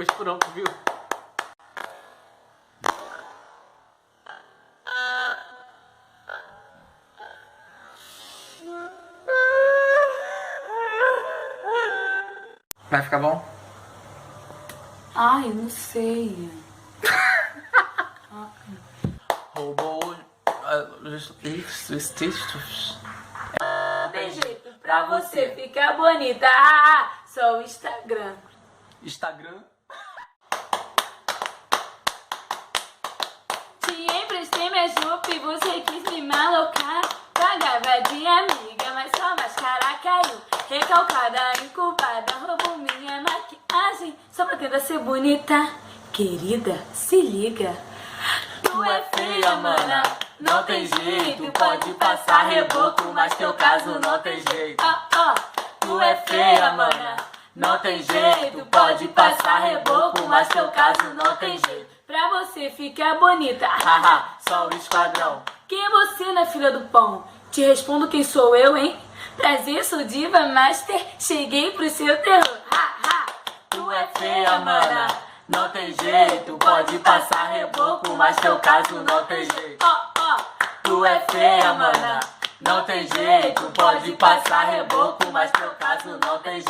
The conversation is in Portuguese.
ficou escurão, viu? Vai ficar bom? Ai, eu não sei. Roubou os textos. Tem jeito pra você ficar bonita. Só o Instagram. Instagram. Te emprestei minha jupe e você quis me malocar. Pagava de amiga, mas sua máscara caiu. Recalcada, inculpada, roubou minha maquiagem só pra tentar ser bonita. Querida, se liga. Tu é feia, mana, não tem jeito. Pode passar reboco, mas teu caso não tem jeito. Tu é feia, mana, não tem jeito. Pode passar reboco, mas teu caso não tem jeito. Pra você ficar bonita, Haha, só o esquadrão. quem é você na fila do pão? Te respondo quem sou eu, hein? Prazer, sou Diva Master, cheguei pro seu terror. Tu é feia, mana, não tem jeito. Pode passar reboco, mas teu caso não tem jeito. Tu é feia, mana, não tem jeito. Pode passar reboco, mas teu caso não tem jeito.